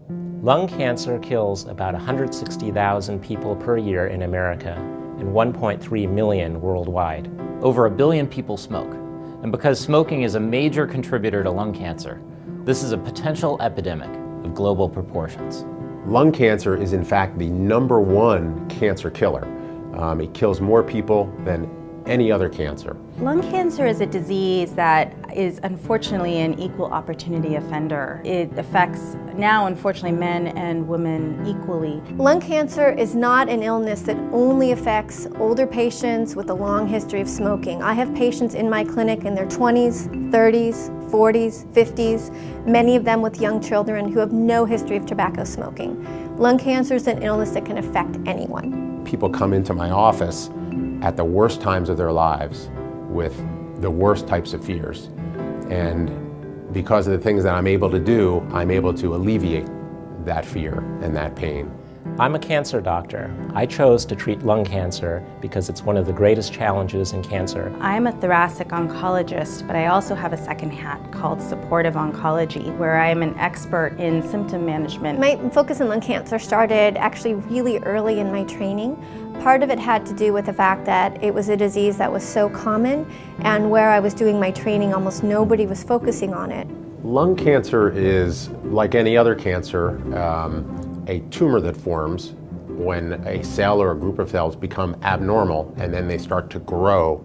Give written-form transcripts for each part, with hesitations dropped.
Lung cancer kills about 160,000 people per year in America and 1.3 million worldwide. Over 1 billion people smoke. And because smoking is a major contributor to lung cancer, this is a potential epidemic of global proportions. Lung cancer is in fact the #1 cancer killer. It kills more people than any other cancer. Lung cancer is a disease that is unfortunately an equal opportunity offender. It affects now, unfortunately, men and women equally. Lung cancer is not an illness that only affects older patients with a long history of smoking. I have patients in my clinic in their 20s, 30s, 40s, 50s, many of them with young children who have no history of tobacco smoking. Lung cancer is an illness that can affect anyone. People come into my office at the worst times of their lives with the worst types of fears. And because of the things that I'm able to do, I'm able to alleviate that fear and that pain. I'm a cancer doctor. I chose to treat lung cancer because it's one of the greatest challenges in cancer. I'm a thoracic oncologist, but I also have a second hat called supportive oncology, where I'm an expert in symptom management. My focus on lung cancer started actually really early in my training. Part of it had to do with the fact that it was a disease that was so common, and where I was doing my training, almost nobody was focusing on it. Lung cancer is, like any other cancer, a tumor that forms when a cell or a group of cells become abnormal and then they start to grow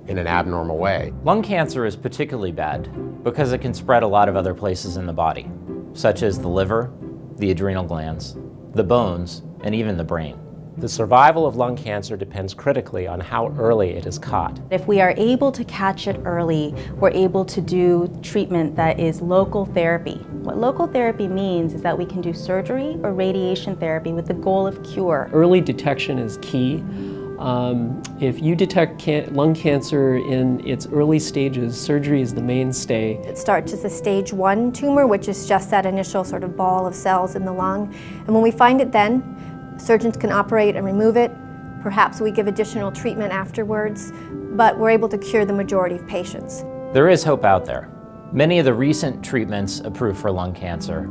in an abnormal way. Lung cancer is particularly bad because it can spread a lot of other places in the body, such as the liver, the adrenal glands, the bones, and even the brain. The survival of lung cancer depends critically on how early it is caught. If we are able to catch it early, we're able to do treatment that is local therapy. What local therapy means is that we can do surgery or radiation therapy with the goal of cure. Early detection is key. If you detect lung cancer in its early stages, surgery is the mainstay. It starts as a stage 1 tumor, which is just that initial sort of ball of cells in the lung. And when we find it then, surgeons can operate and remove it. Perhaps we give additional treatment afterwards, but we're able to cure the majority of patients. There is hope out there. Many of the recent treatments approved for lung cancer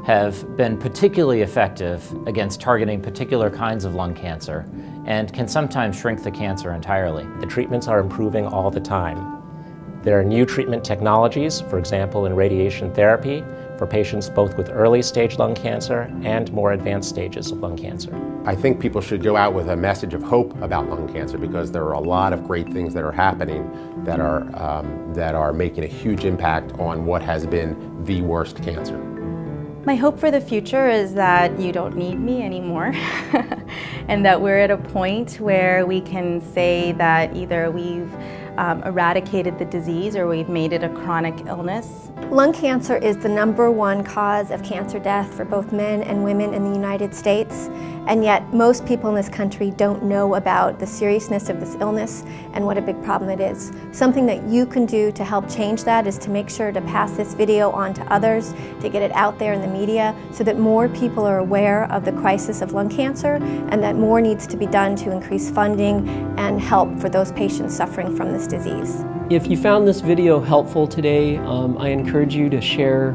have been particularly effective against targeting particular kinds of lung cancer and can sometimes shrink the cancer entirely. The treatments are improving all the time. There are new treatment technologies, for example in radiation therapy, for patients both with early stage lung cancer and more advanced stages of lung cancer. I think people should go out with a message of hope about lung cancer because there are a lot of great things that are happening that are making a huge impact on what has been the worst cancer. My hope for the future is that you don't need me anymore and that we're at a point where we can say that either we've eradicated the disease or we've made it a chronic illness. Lung cancer is the #1 cause of cancer death for both men and women in the United States, and yet most people in this country don't know about the seriousness of this illness and what a big problem it is. Something that you can do to help change that is to make sure to pass this video on to others, to get it out there in the media so that more people are aware of the crisis of lung cancer and that more needs to be done to increase funding and help for those patients suffering from this disease. If you found this video helpful today, I encourage you to share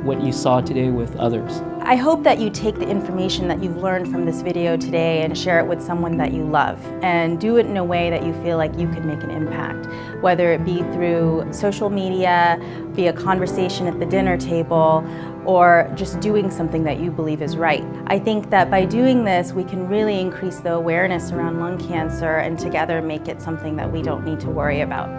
what you saw today with others. I hope that you take the information that you've learned from this video today and share it with someone that you love, and do it in a way that you feel like you can make an impact, whether it be through social media, be a conversation at the dinner table, or just doing something that you believe is right. I think that by doing this, we can really increase the awareness around lung cancer and together make it something that we don't need to worry about.